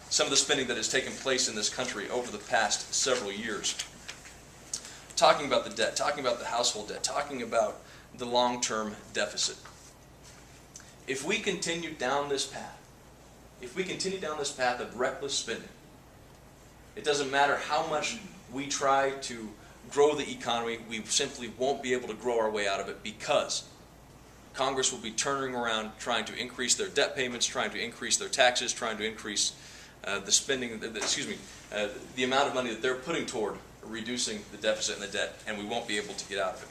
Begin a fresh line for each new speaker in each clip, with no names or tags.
some of the spending that has taken place in this country over the past several years. Talking about the debt, talking about the household debt, talking about the long-term deficit. If we continue down this path, of reckless spending, it doesn't matter how much we try to grow the economy, we simply won't be able to grow our way out of it, because Congress will be turning around trying to increase their debt payments, trying to increase their taxes, trying to increase the spending, the amount of money that they're putting toward reducing the deficit and the debt, and we won't be able to get out of it.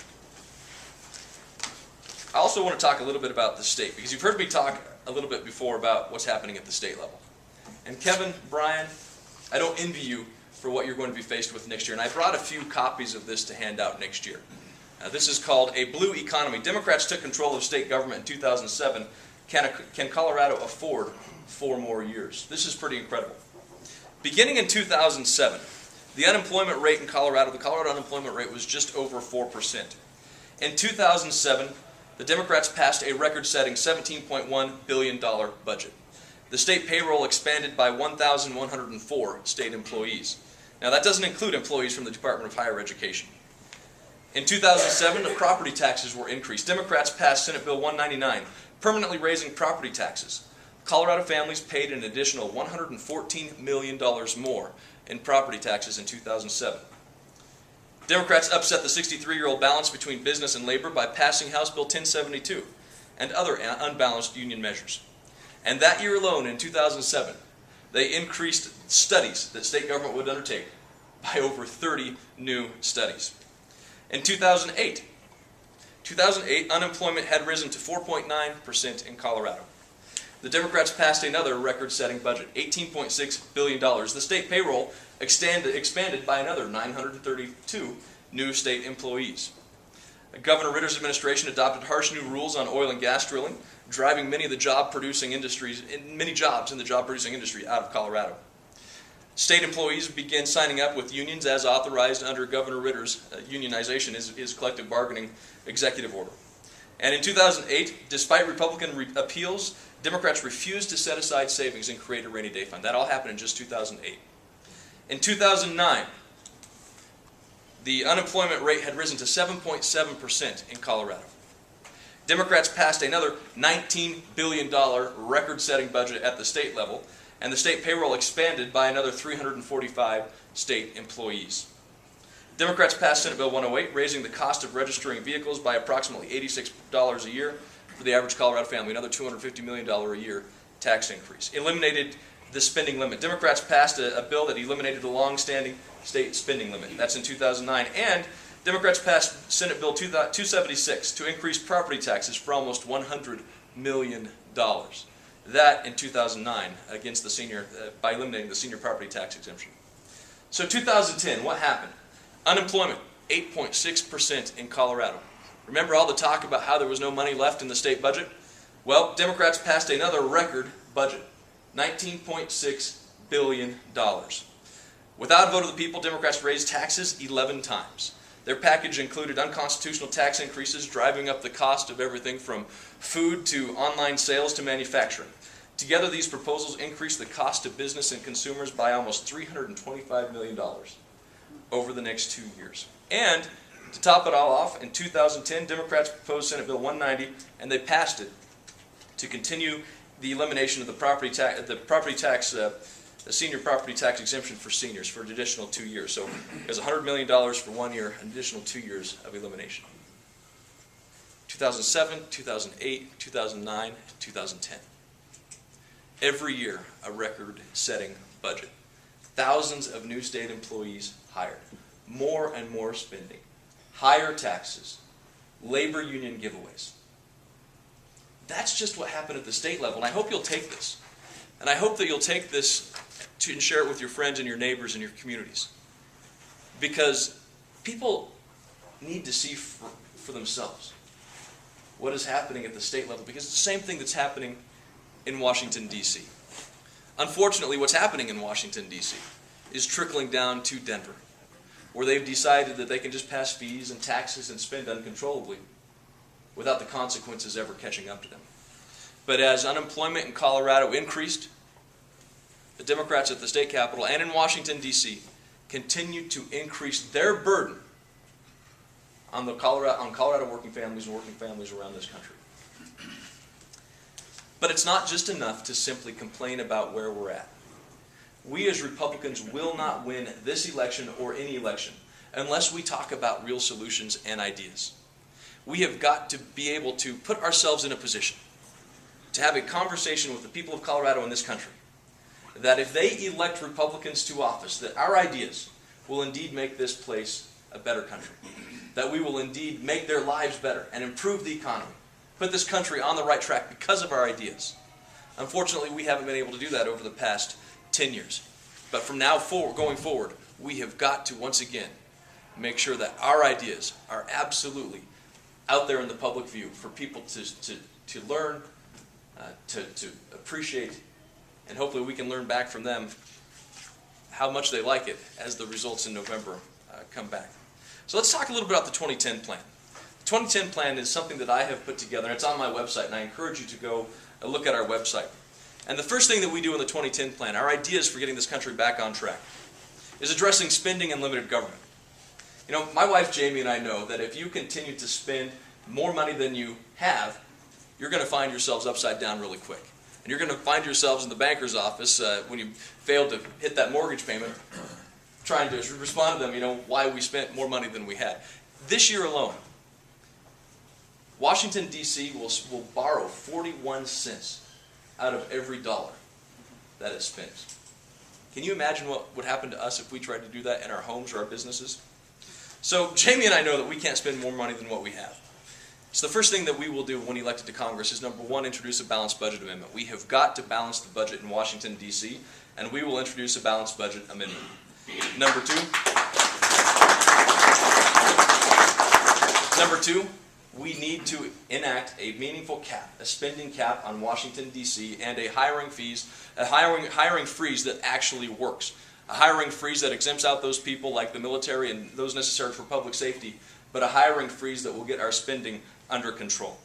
I also want to talk a little bit about the state, because you've heard me talk a little bit before about what's happening at the state level. And Kevin, Brian, I don't envy you for what you're going to be faced with next year. And I brought a few copies of this to hand out next year. This is called A Blue Economy. Democrats took control of state government in 2007. Can Colorado afford 4 more years? This is pretty incredible. Beginning in 2007, the unemployment rate in Colorado, the Colorado unemployment rate was just over 4%. In 2007, the Democrats passed a record-setting $17.1 billion budget. The state payroll expanded by 1,104 state employees. Now, that doesn't include employees from the Department of Higher Education. In 2007, the property taxes were increased. Democrats passed Senate Bill 199, permanently raising property taxes. Colorado families paid an additional $114 million more in property taxes in 2007. Democrats upset the 63-year-old balance between business and labor by passing House Bill 1072 and other unbalanced union measures. And that year alone, in 2007, they increased studies that state government would undertake by over 30 new studies. In 2008, unemployment had risen to 4.9% in Colorado. The Democrats passed another record-setting budget, $18.6 billion. The state payroll expanded by another 932 new state employees. Governor Ritter's administration adopted harsh new rules on oil and gas drilling, driving many jobs in the job-producing industry out of Colorado. State employees began signing up with unions as authorized under Governor Ritter's unionization, his collective bargaining executive order. And in 2008, despite Republican appeals, Democrats refused to set aside savings and create a rainy day fund. That all happened in just 2008. In 2009, the unemployment rate had risen to 7.7% in Colorado. Democrats passed another $19 billion record-setting budget at the state level, and the state payroll expanded by another 345 state employees. Democrats passed Senate Bill 108, raising the cost of registering vehicles by approximately $86 a year for the average Colorado family, another $250 million a year tax increase. Eliminated the spending limit. Democrats passed a bill that eliminated the long-standing state spending limit. That's in 2009. And Democrats passed Senate Bill 276 to increase property taxes for almost $100 million. That in 2009 by eliminating the senior property tax exemption. So 2010, what happened? Unemployment, 8.6% in Colorado. Remember all the talk about how there was no money left in the state budget? Well, Democrats passed another record budget, $19.6 billion. Without a vote of the people, Democrats raised taxes 11 times. Their package included unconstitutional tax increases, driving up the cost of everything from food to online sales to manufacturing. Together, these proposals increased the cost of business and consumers by almost $325 million over the next 2 years. And to top it all off, in 2010, Democrats proposed Senate Bill 190, and they passed it to continue the elimination of the senior property tax exemption for seniors for an additional 2 years. So it was $100 million for 1 year, an additional 2 years of elimination. 2007, 2008, 2009, 2010. Every year, a record-setting budget. Thousands of new state employees hired. More and more spending. Higher taxes. Labor union giveaways. That's just what happened at the state level, and I hope you'll take this. And I hope that you'll take this and share it with your friends and your neighbors and your communities. Because people need to see for themselves what is happening at the state level, because it's the same thing that's happening in Washington, D.C. Unfortunately, what's happening in Washington, D.C. is trickling down to Denver, where they've decided that they can just pass fees and taxes and spend uncontrollably without the consequences ever catching up to them. But as unemployment in Colorado increased, the Democrats at the state capitol and in Washington, D.C. continue to increase their burden on Colorado working families and working families around this country. But it's not just enough to simply complain about where we're at. We as Republicans will not win this election or any election unless we talk about real solutions and ideas. We have got to be able to put ourselves in a position to have a conversation with the people of Colorado in this country that if they elect Republicans to office, that our ideas will indeed make this place a better country, that we will indeed make their lives better and improve the economy, put this country on the right track because of our ideas. Unfortunately, we haven't been able to do that over the past 10 years. But from now forward, going forward, we have got to once again make sure that our ideas are absolutely out there in the public view for people to learn, to appreciate, and hopefully we can learn back from them how much they like it as the results in November come back. So let's talk a little bit about the 2010 plan. The 2010 plan is something that I have put together, and it's on my website, and I encourage you to go look at our website. And the first thing that we do in the 2010 plan, our ideas for getting this country back on track, is addressing spending and limited government. You know, my wife Jamie and I know that if you continue to spend more money than you have, you're going to find yourselves upside down really quick. And you're going to find yourselves in the banker's office when you fail to hit that mortgage payment, trying to respond to them, you know, why we spent more money than we had. This year alone, Washington, D.C. will borrow 41 cents out of every dollar that it spends. Can you imagine what would happen to us if we tried to do that in our homes or our businesses? So Jamie and I know that we can't spend more money than what we have. So the first thing that we will do when elected to Congress is, number one, introduce a balanced budget amendment. We have got to balance the budget in Washington, D.C., and we will introduce a balanced budget amendment. Number two, we need to enact a meaningful cap, a spending cap on Washington, D.C., and a hiring freeze that actually works. A hiring freeze that exempts out those people like the military and those necessary for public safety, but a hiring freeze that will get our spending under control.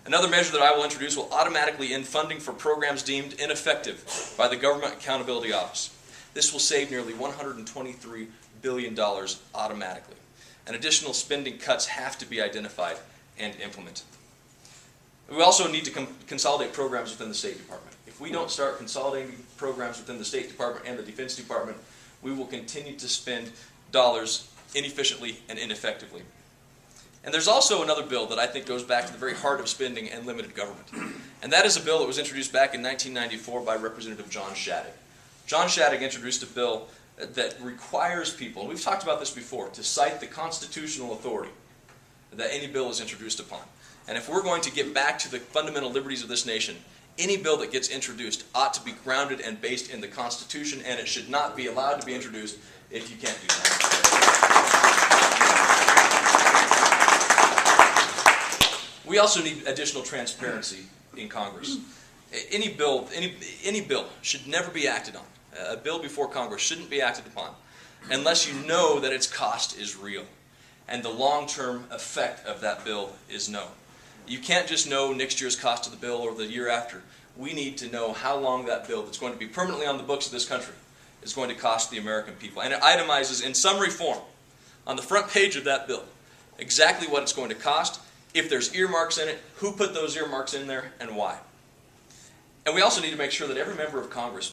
Another measure that I will introduce will automatically end funding for programs deemed ineffective by the Government Accountability Office. This will save nearly $123 billion automatically. And additional spending cuts have to be identified and implemented. We also need to consolidate programs within the State Department. If we don't start consolidating programs within the State Department and the Defense Department, we will continue to spend dollars inefficiently and ineffectively. And there's also another bill that I think goes back to the very heart of spending and limited government. And that is a bill that was introduced back in 1994 by Representative John Shadegg. John Shadegg introduced a bill that requires people, and we've talked about this before, to cite the constitutional authority that any bill is introduced upon. And if we're going to get back to the fundamental liberties of this nation, any bill that gets introduced ought to be grounded and based in the Constitution, and it should not be allowed to be introduced if you can't do that. We also need additional transparency in Congress. Any bill should never be acted on. A bill before Congress shouldn't be acted upon unless you know that its cost is real and the long-term effect of that bill is known. You can't just know next year's cost of the bill or the year after. We need to know how long that bill that's going to be permanently on the books of this country is going to cost the American people. And it itemizes in summary form on the front page of that bill exactly what it's going to cost, if there's earmarks in it, who put those earmarks in there, and why. And we also need to make sure that every member of Congress